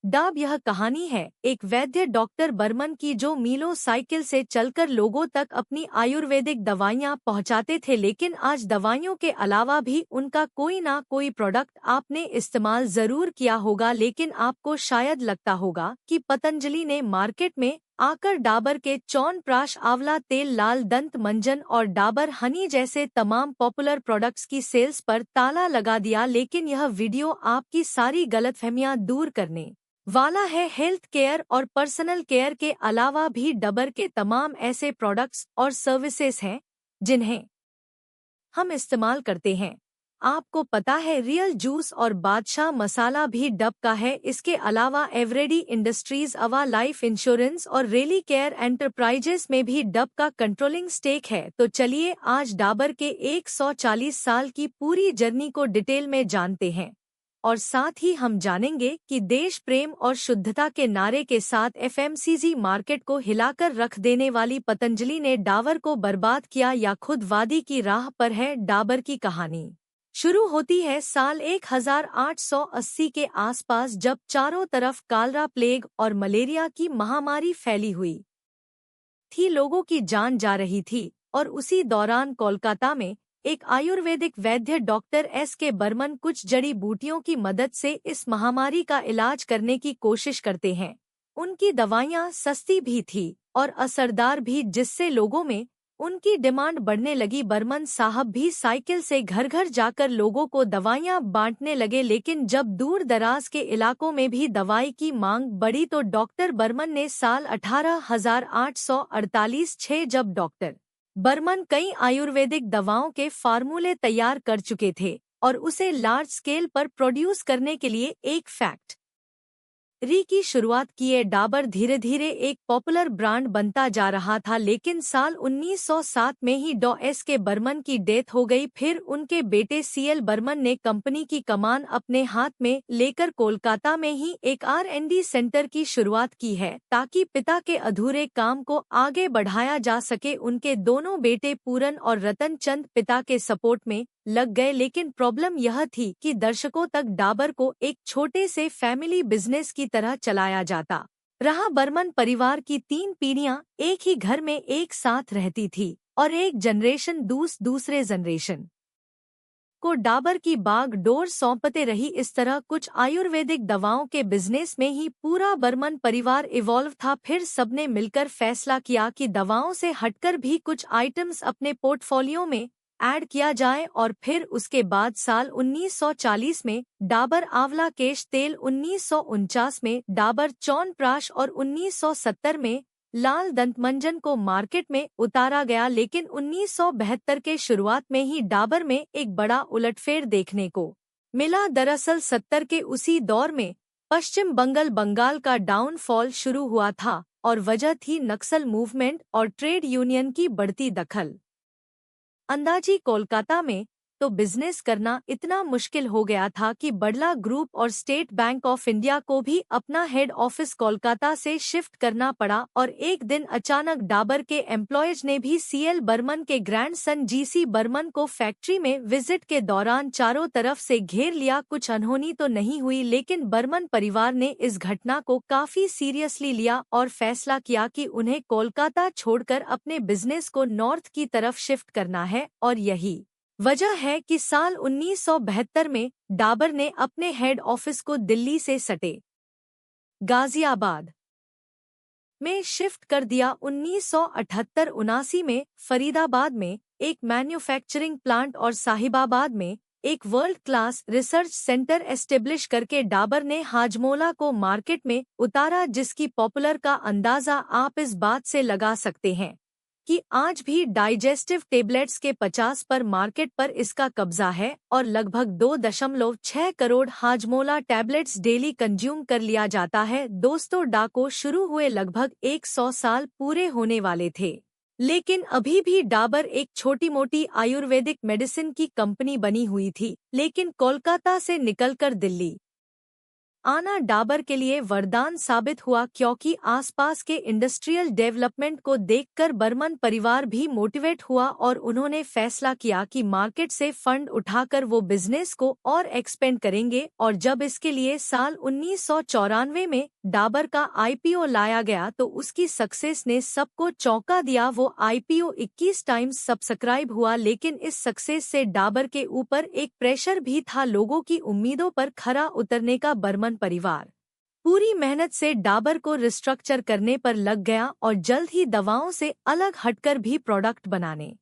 डाब यह कहानी है एक वैद्य डॉक्टर बर्मन की जो मीलों साइकिल से चलकर लोगों तक अपनी आयुर्वेदिक दवाइयां पहुंचाते थे। लेकिन आज दवाइयों के अलावा भी उनका कोई ना कोई प्रोडक्ट आपने इस्तेमाल जरूर किया होगा, लेकिन आपको शायद लगता होगा कि पतंजलि ने मार्केट में आकर डाबर के च्यवनप्राश, आंवला तेल, लाल दंत मंजन और डाबर हनी जैसे तमाम पॉपुलर प्रोडक्ट्स की सेल्स पर ताला लगा दिया। लेकिन यह वीडियो आपकी सारी गलतफहमियां दूर करने वाला है। हेल्थ केयर और पर्सनल केयर के अलावा भी डाबर के तमाम ऐसे प्रोडक्ट्स और सर्विसेज हैं जिन्हें हम इस्तेमाल करते हैं। आपको पता है रियल जूस और बादशाह मसाला भी डब का है। इसके अलावा एवरेडी इंडस्ट्रीज, अवा लाइफ इंश्योरेंस और रेली केयर एंटरप्राइजेस में भी डब का कंट्रोलिंग स्टेक है। तो चलिए आज डाबर के 140 साल की पूरी जर्नी को डिटेल में जानते हैं और साथ ही हम जानेंगे कि देश प्रेम और शुद्धता के नारे के साथ एफएमसीजी मार्केट को हिलाकर रख देने वाली पतंजलि ने डाबर को बर्बाद किया या खुद वादी की राह पर है। डाबर की कहानी शुरू होती है साल 1880 के आसपास, जब चारों तरफ कालरा, प्लेग और मलेरिया की महामारी फैली हुई थी। लोगों की जान जा रही थी और उसी दौरान कोलकाता में एक आयुर्वेदिक वैद्य डॉक्टर के बर्मन कुछ जड़ी बूटियों की मदद से इस महामारी का इलाज करने की कोशिश करते हैं। उनकी दवाइयां सस्ती भी थी और असरदार भी, जिससे लोगों में उनकी डिमांड बढ़ने लगी। बर्मन साहब भी साइकिल से घर घर जाकर लोगों को दवाइयां बांटने लगे। लेकिन जब दूर दराज के इलाकों में भी दवाई की मांग बढ़ी तो डॉक्टर बर्मन ने साल 1848 जब डॉक्टर बर्मन कई आयुर्वेदिक दवाओं के फार्मूले तैयार कर चुके थे और उसे लार्ज स्केल पर प्रोड्यूस करने के लिए एक फैक्ट्री की शुरुआत किए। डाबर धीरे धीरे एक पॉपुलर ब्रांड बनता जा रहा था। लेकिन साल 1907 में ही के बर्मन की डेथ हो गई। फिर उनके बेटे सीएल बर्मन ने कंपनी की कमान अपने हाथ में लेकर कोलकाता में ही एक R&D सेंटर की शुरुआत की है ताकि पिता के अधूरे काम को आगे बढ़ाया जा सके। उनके दोनों बेटे पूरन और रतन चंद पिता के सपोर्ट में लग गए। लेकिन प्रॉब्लम यह थी कि दर्शकों तक डाबर को एक छोटे से फैमिली बिजनेस की तरह चलाया जाता रहा। बर्मन परिवार की 3 पीढ़ियां एक ही घर में एक साथ रहती थी और एक जनरेशन दूसरे जनरेशन को डाबर की बागडोर सौंपते रही। इस तरह कुछ आयुर्वेदिक दवाओं के बिजनेस में ही पूरा बर्मन परिवार इवॉल्व था। फिर सबने मिलकर फैसला किया कि दवाओं से हटकर भी कुछ आइटम्स अपने पोर्टफोलियो में ऐड किया जाए और फिर उसके बाद साल 1940 में डाबर आंवला केश तेल, 1949 में डाबर च्यवनप्राश और 1970 में लाल दंतमंजन को मार्केट में उतारा गया। लेकिन 1972 के शुरुआत में ही डाबर में एक बड़ा उलटफेर देखने को मिला। दरअसल 70 के उसी दौर में पश्चिम बंगाल का डाउनफॉल शुरू हुआ था और वजह थी नक्सल मूवमेंट और ट्रेड यूनियन की बढ़ती दखल अंदाजी। कोलकाता में तो बिजनेस करना इतना मुश्किल हो गया था कि बिड़ला ग्रुप और स्टेट बैंक ऑफ इंडिया को भी अपना हेड ऑफिस कोलकाता से शिफ्ट करना पड़ा। और एक दिन अचानक डाबर के एम्प्लॉयज ने भी सीएल बर्मन के ग्रैंडसन जीसी बर्मन को फैक्ट्री में विजिट के दौरान चारों तरफ से घेर लिया। कुछ अनहोनी तो नहीं हुई, लेकिन बर्मन परिवार ने इस घटना को काफी सीरियसली लिया और फैसला किया कि उन्हें कोलकाता छोड़कर अपने बिजनेस को नॉर्थ की तरफ शिफ्ट करना है। और यही वजह है कि साल 1972 में डाबर ने अपने हेड ऑफिस को दिल्ली से सटे गाजियाबाद में शिफ्ट कर दिया। 1978-79 में फरीदाबाद में एक मैन्युफैक्चरिंग प्लांट और साहिबाबाद में एक world class research centre establish करके डाबर ने हाजमोला को मार्केट में उतारा, जिसकी पॉपुलर का अंदाजा आप इस बात से लगा सकते हैं कि आज भी डाइजेस्टिव टेबलेट्स के 50 पर मार्केट पर इसका कब्जा है और लगभग 2.6 crore Hajmola tablets daily consume कर लिया जाता है। दोस्तों, डा को शुरू हुए लगभग 100 साल पूरे होने वाले थे, लेकिन अभी भी डाबर एक छोटी मोटी आयुर्वेदिक मेडिसिन की कंपनी बनी हुई थी। लेकिन कोलकाता से निकलकर दिल्ली आना डाबर के लिए वरदान साबित हुआ, क्योंकि आसपास के इंडस्ट्रियल डेवलपमेंट को देखकर बर्मन परिवार भी मोटिवेट हुआ और उन्होंने फैसला किया कि मार्केट से फंड उठाकर वो बिजनेस को और एक्सपेंड करेंगे। और जब इसके लिए साल 1994 में डाबर का आईपीओ लाया गया तो उसकी सक्सेस ने सबको चौंका दिया। वो आईपीओ 21 टाइम्स सब्सक्राइब हुआ, लेकिन इस सक्सेस से डाबर के ऊपर एक प्रेशर भी था, लोगों की उम्मीदों पर खरा उतरने का। बर्मन परिवार पूरी मेहनत से डाबर को रिस्ट्रक्चर करने पर लग गया और जल्द ही दवाओं से अलग हटकर भी प्रोडक्ट बनाने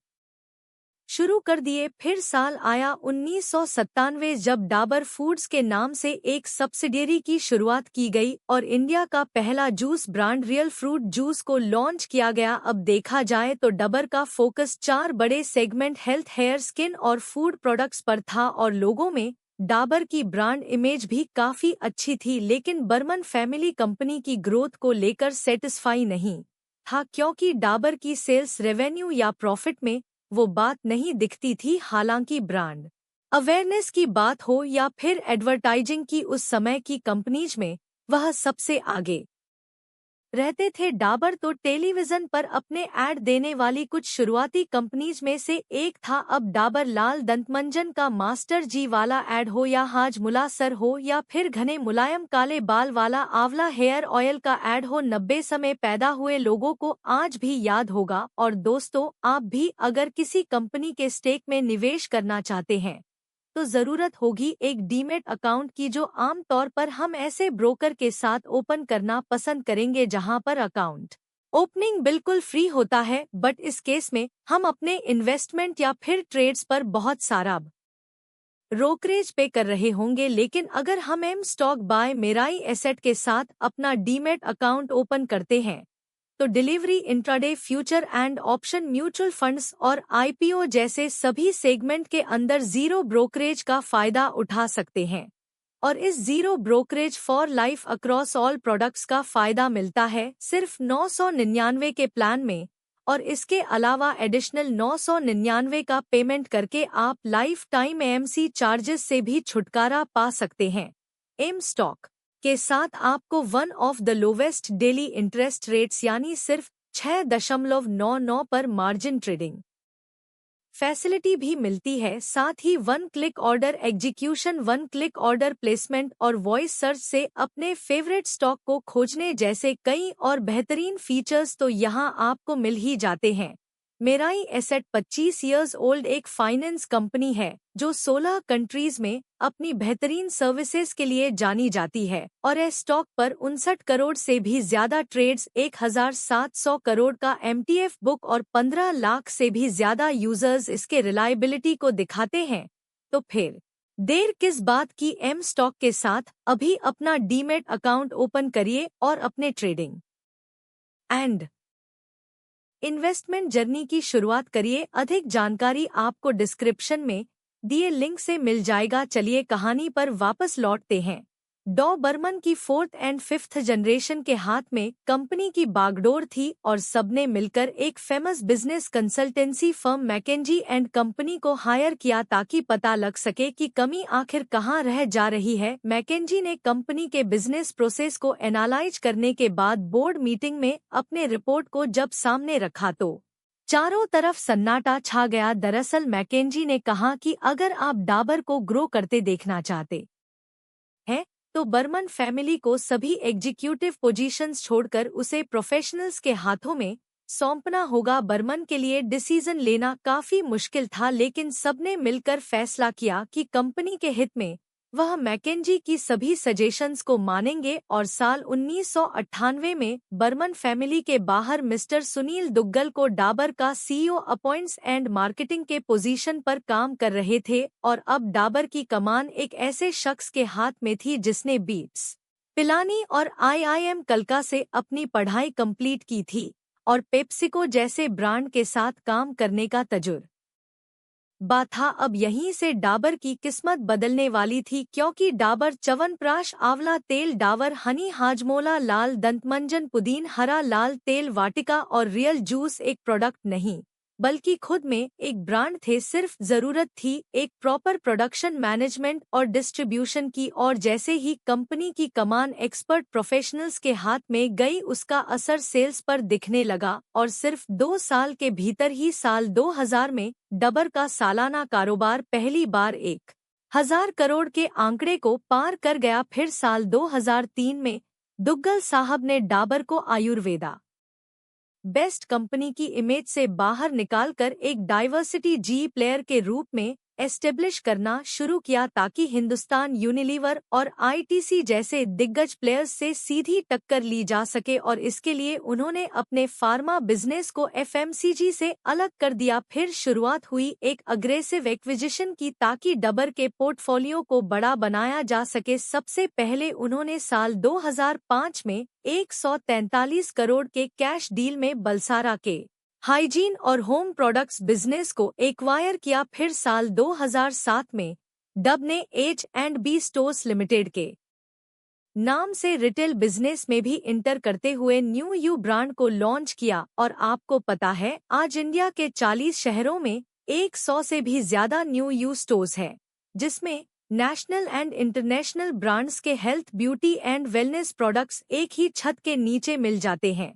शुरू कर दिए। फिर साल आया 1997 जब डाबर फूड्स के नाम से एक सब्सिडियरी की शुरुआत की गई और इंडिया का पहला juice brand real fruit juice को लॉन्च किया गया। अब देखा जाए तो डाबर का फोकस 4 बड़े सेगमेंट हेल्थ, हेयर, स्किन और फूड प्रोडक्ट्स पर था और लोगों में डाबर की ब्रांड इमेज भी काफी अच्छी थी। लेकिन बर्मन फैमिली कंपनी की ग्रोथ को लेकर सेटिस्फाई नहीं था, क्योंकि डाबर की सेल्स रेवेन्यू या प्रॉफिट में वो बात नहीं दिखती थी। हालांकि ब्रांड अवेयरनेस की बात हो या फिर एडवर्टाइजिंग की, उस समय की कंपनीज में वह सबसे आगे रहते थे। डाबर तो टेलीविजन पर अपने ऐड देने वाली कुछ शुरुआती कंपनीज में से एक था। अब डाबर लाल दंतमंजन का मास्टर जी वाला ऐड हो या हाजमुला सर हो या फिर घने मुलायम काले बाल वाला आंवला हेयर ऑयल का ऐड हो, 90 में पैदा हुए लोगों को आज भी याद होगा। और दोस्तों, आप भी अगर किसी कंपनी के स्टेक में निवेश करना चाहते हैं तो जरूरत होगी एक डीमेट अकाउंट की, जो आमतौर पर हम ऐसे ब्रोकर के साथ ओपन करना पसंद करेंगे जहां पर अकाउंट ओपनिंग बिल्कुल फ्री होता है। बट इस केस में हम अपने इन्वेस्टमेंट या फिर ट्रेड्स पर बहुत सारा ब्रोकरेज पे कर रहे होंगे। लेकिन अगर हम M stock by Mirae asset के साथ अपना डीमेट अकाउंट ओपन करते हैं तो delivery, intraday, future and option mutual funds और आईपीओ जैसे सभी सेगमेंट के अंदर जीरो ब्रोकरेज का फायदा उठा सकते हैं। और इस zero brokerage for life across all products का फायदा मिलता है सिर्फ 999 के प्लान में। और इसके अलावा एडिशनल 999 का पेमेंट करके आप लाइफ टाइम एएमसी चार्जेस से भी छुटकारा पा सकते हैं। एम स्टॉक के साथ आपको one of the lowest daily interest rates यानी सिर्फ 6.99 पर मार्जिन ट्रेडिंग फैसिलिटी भी मिलती है। साथ ही 1 click order execution, 1 click order placement और वॉइस सर्च से अपने फेवरेट स्टॉक को खोजने जैसे कई और बेहतरीन फीचर्स तो यहाँ आपको मिल ही जाते हैं। मेराई एसेट 25 इयर्स ओल्ड एक फाइनेंस कंपनी है जो 16 कंट्रीज में अपनी बेहतरीन सर्विसेज के लिए जानी जाती है और इस स्टॉक पर 59 करोड़ से भी ज्यादा ट्रेड्स, 1700 करोड़ का एमटीएफ बुक और 15 लाख से भी ज्यादा यूजर्स इसके रिलायबिलिटी को दिखाते हैं। तो फिर देर किस बात की, एम स्टॉक के साथ अभी अपना डीमेट अकाउंट ओपन करिए और अपने ट्रेडिंग एंड इन्वेस्टमेंट जर्नी की शुरुआत करिए। अधिक जानकारी आपको डिस्क्रिप्शन में दिए लिंक से मिल जाएगा। चलिए कहानी पर वापस लौटते हैं। डॉ बर्मन की 4th एंड 5th जनरेशन के हाथ में कंपनी की बागडोर थी और सबने मिलकर एक famous business consultancy firm McKinsey and company को हायर किया ताकि पता लग सके कि कमी आखिर कहां रह जा रही है। मैकेंजी ने कंपनी के बिजनेस प्रोसेस को एनालाइज करने के बाद बोर्ड मीटिंग में अपने रिपोर्ट को जब सामने रखा तो चारों तरफ सन्नाटा छा गया। दरअसल मैकेंजी ने कहा कि अगर आप डाबर को ग्रो करते देखना चाहते हैं तो बर्मन फैमिली को सभी एग्जीक्यूटिव पोजीशंस छोड़कर उसे प्रोफेशनल्स के हाथों में सौंपना होगा। बर्मन के लिए डिसीजन लेना काफी मुश्किल था, लेकिन सबने मिलकर फैसला किया कि कंपनी के हित में वह मैकेंजी की सभी सजेशंस को मानेंगे। और साल 1998 में बर्मन फैमिली के बाहर मिस्टर सुनील दुग्गल को डाबर का सीईओ अपॉइंट्स एंड मार्केटिंग के पोजीशन पर काम कर रहे थे। और अब डाबर की कमान एक ऐसे शख्स के हाथ में थी जिसने बीट्स पिलानी और आईआईएम कलका से अपनी पढ़ाई कंप्लीट की थी और पेप्सिको जैसे ब्रांड के साथ काम करने का तजुर्बा था। अब यहीं से डाबर की किस्मत बदलने वाली थी, क्योंकि डाबर च्यवनप्राश, आंवला तेल, डाबर हनी, हाजमोला, लाल दंतमंजन, पुदीन हरा लाल तेल, वाटिका और रियल जूस एक प्रोडक्ट नहीं बल्कि खुद में एक ब्रांड थे। सिर्फ जरूरत थी एक प्रॉपर प्रोडक्शन मैनेजमेंट और डिस्ट्रीब्यूशन की, और जैसे ही कंपनी की कमान एक्सपर्ट प्रोफेशनल्स के हाथ में गई उसका असर सेल्स पर दिखने लगा, और सिर्फ 2 साल के भीतर ही साल 2000 में डाबर का सालाना कारोबार पहली बार 1,000 करोड़ के आंकड़े को पार कर गया। फिर साल 2003 में दुग्गल साहब ने डाबर को आयुर्वेदा बेस्ट कंपनी की इमेज से बाहर निकालकर एक डाइवर्सिटी जी प्लेयर के रूप में एस्टेब्लिश करना शुरू किया, ताकि हिंदुस्तान यूनिलीवर और आईटीसी जैसे दिग्गज प्लेयर्स से सीधी टक्कर ली जा सके। और इसके लिए उन्होंने अपने फार्मा बिजनेस को एफएमसीजी से अलग कर दिया। फिर शुरुआत हुई एक अग्रेसिव एक्विजिशन की, ताकि डाबर के पोर्टफोलियो को बड़ा बनाया जा सके। सबसे पहले उन्होंने साल 2005 में 143 करोड़ के कैश डील में बलसारा के हाइजीन और होम प्रोडक्ट्स बिजनेस को एक्वायर किया। फिर साल 2007 में डब ने H&B स्टोर्स लिमिटेड के नाम से रिटेल बिजनेस में भी इंटर करते हुए न्यू यू ब्रांड को लॉन्च किया। और आपको पता है आज इंडिया के 40 शहरों में 100 से भी ज्यादा न्यू यू स्टोर्स है, जिसमें नेशनल एंड इंटरनेशनल ब्रांड्स के health, beauty and wellness products एक ही छत के नीचे मिल जाते हैं।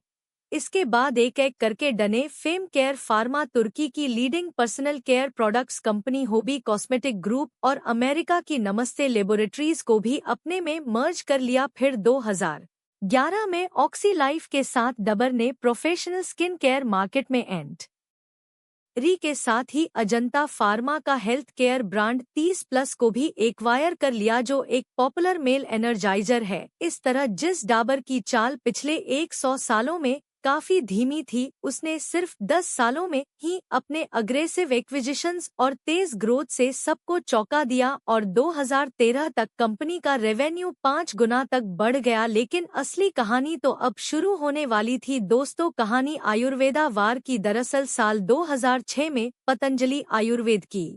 इसके बाद एक एक करके डने फेम केयर फार्मा, तुर्की की leading personal care products company hobby cosmetic group और अमेरिका की नमस्ते लेबोरेटरीज को भी अपने में मर्ज कर लिया। फिर 2011 में ऑक्सी लाइफ के साथ डाबर ने प्रोफेशनल स्किन केयर मार्केट में एंट्री के साथ ही अजंता फार्मा का हेल्थ केयर ब्रांड 30+ को भी एक्वायर कर लिया, जो एक पॉपुलर मेल एनर्जाइजर है। इस तरह जिस डाबर की चाल पिछले 100 सालों में काफी धीमी थी, उसने सिर्फ 10 सालों में ही अपने अग्रेसिव एक्विजिशंस और तेज ग्रोथ से सबको चौंका दिया, और 2013 तक कंपनी का रेवेन्यू 5 गुना तक बढ़ गया। लेकिन असली कहानी तो अब शुरू होने वाली थी दोस्तों। कहानी आयुर्वेदा वार की। दरअसल साल 2006 में पतंजलि आयुर्वेद की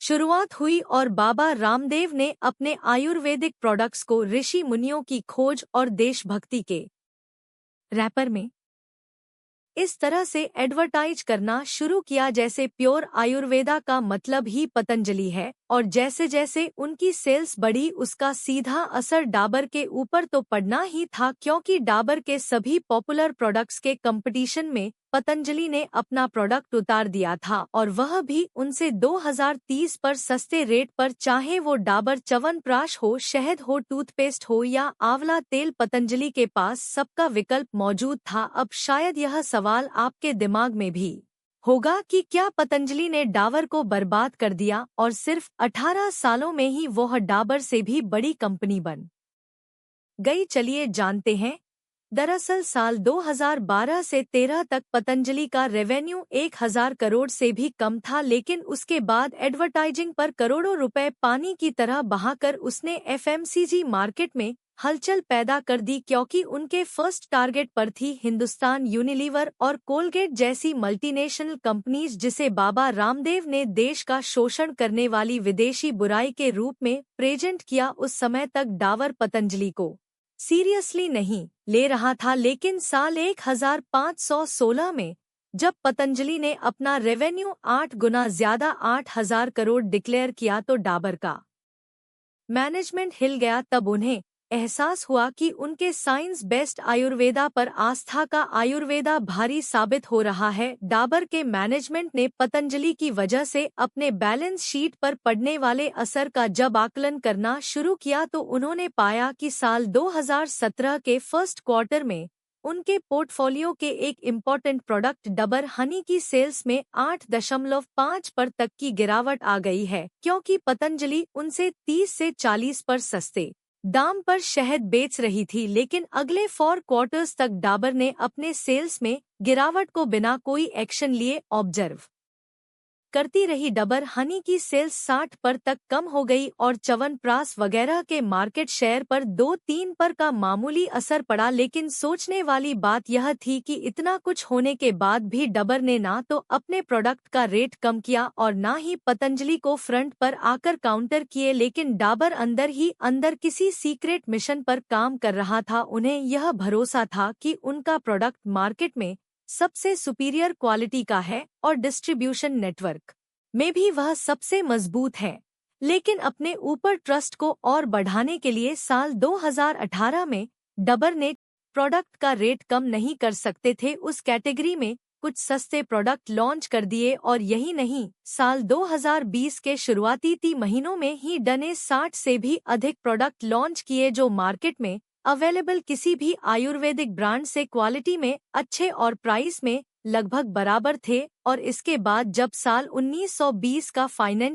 शुरुआत हुई और बाबा रामदेव ने अपने आयुर्वेदिक प्रोडक्ट्स को ऋषि मुनियों की खोज और देशभक्ति के रैपर में इस तरह से एडवर्टाइज करना शुरू किया जैसे प्योर आयुर्वेदा का मतलब ही पतंजलि है। और जैसे जैसे उनकी सेल्स बढ़ी उसका सीधा असर डाबर के ऊपर तो पड़ना ही था, क्योंकि डाबर के सभी पॉपुलर प्रोडक्ट्स के कंपटीशन में पतंजलि ने अपना प्रोडक्ट उतार दिया था, और वह भी उनसे 2030 पर सस्ते रेट पर। चाहे वो डाबर च्यवनप्राश हो, शहद हो, टूथपेस्ट हो या आंवला तेल, पतंजलि के पास सबका विकल्प मौजूद था। अब शायद यह सवाल आपके दिमाग में भी होगा कि क्या पतंजलि ने डाबर को बर्बाद कर दिया और सिर्फ 18 सालों में ही वह डाबर से भी बड़ी कंपनी बन गई। चलिए जानते हैं। दरअसल साल 2012 से 13 तक पतंजलि का रेवेन्यू 1000 करोड़ से भी कम था, लेकिन उसके बाद एडवर्टाइजिंग पर करोड़ों रुपए पानी की तरह बहाकर उसने एफएमसीजी मार्केट में हलचल पैदा कर दी, क्योंकि उनके फर्स्ट टारगेट पर थी हिंदुस्तान यूनिलीवर और कोलगेट जैसी मल्टीनेशनल कंपनीज, जिसे बाबा रामदेव ने देश का शोषण करने वाली विदेशी बुराई के रूप में प्रेजेंट किया। उस समय तक डाबर पतंजलि को सीरियसली नहीं ले रहा था, लेकिन साल 1516 में जब पतंजलि ने अपना रेवेन्यू 8 गुना ज्यादा 8000 करोड़ डिक्लेयर किया तो डाबर का मैनेजमेंट हिल गया। तब उन्हें एहसास हुआ कि उनके साइंस बेस्ट आयुर्वेदा पर आस्था का आयुर्वेदा भारी साबित हो रहा है। डाबर के मैनेजमेंट ने पतंजलि की वजह से अपने बैलेंस शीट पर पड़ने वाले असर का जब आकलन करना शुरू किया तो उन्होंने पाया कि साल 2017 के फर्स्ट क्वार्टर में उनके पोर्टफोलियो के एक इम्पॉर्टेंट प्रोडक्ट डाबर हनी की सेल्स में 8.5 पर तक की गिरावट आ गई है, क्योंकि पतंजलि उनसे 30 से 40 पर सस्ते दाम पर शहद बेच रही थी। लेकिन अगले 4 क्वार्टर्स तक डाबर ने अपने सेल्स में गिरावट को बिना कोई एक्शन लिए ऑब्जर्व करती रही। डाबर हनी की सेल्स 60 पर तक कम हो गई और च्यवनप्राश वगैरह के मार्केट शेयर पर 2-3 पर का मामूली असर पड़ा। लेकिन सोचने वाली बात यह थी कि इतना कुछ होने के बाद भी डाबर ने ना तो अपने प्रोडक्ट का रेट कम किया और ना ही पतंजलि को फ्रंट पर आकर काउंटर किए। लेकिन डाबर अंदर ही अंदर किसी सीक्रेट मिशन पर काम कर रहा था। उन्हें यह भरोसा था कि उनका प्रोडक्ट मार्केट में सबसे सुपीरियर क्वालिटी का है और डिस्ट्रीब्यूशन नेटवर्क में भी वह सबसे मजबूत है। लेकिन अपने ऊपर ट्रस्ट को और बढ़ाने के लिए साल 2018 में डबर ने प्रोडक्ट का रेट कम नहीं कर सकते थे, उस कैटेगरी में कुछ सस्ते प्रोडक्ट लॉन्च कर दिए। और यही नहीं, साल 2020 के शुरुआती 3 महीनों में ही डन ने 60 से भी अधिक प्रोडक्ट लॉन्च किए जो मार्केट में अवेलेबल किसी भी आयुर्वेदिक ब्रांड से क्वालिटी में अच्छे और प्राइस में लगभग बराबर थे। और इसके बाद जब साल 1920 का फाइनेंस